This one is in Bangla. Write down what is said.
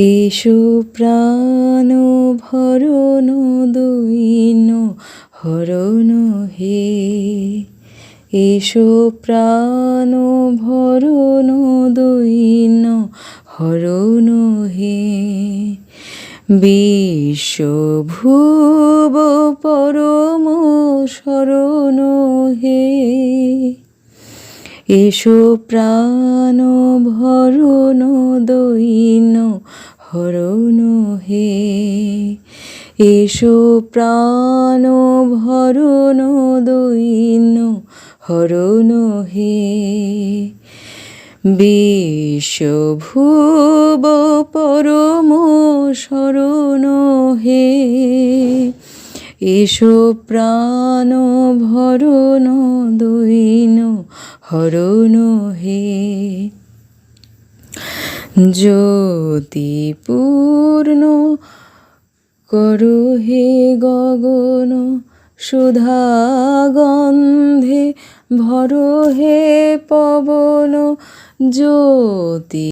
এসো প্রাণ ভরণ দৈন হরণ হে, এসো প্রাণ ভরণ দৈন হরণ হে। বিশ্বভুব পরম শরণ হে, এসো প্রাণ ভরণ দৈন হরণ হে, এসো প্রাণ ভরণ দৈন হরণ হে। বিশ্বভুব পরম শরণ হে, এসো প্রাণ ভরণ দৈন হরণ হে। জ্যোতি পূর্ণ করো হে গগন, সুধা গন্ধে ভরো হে পবন। জ্যোতি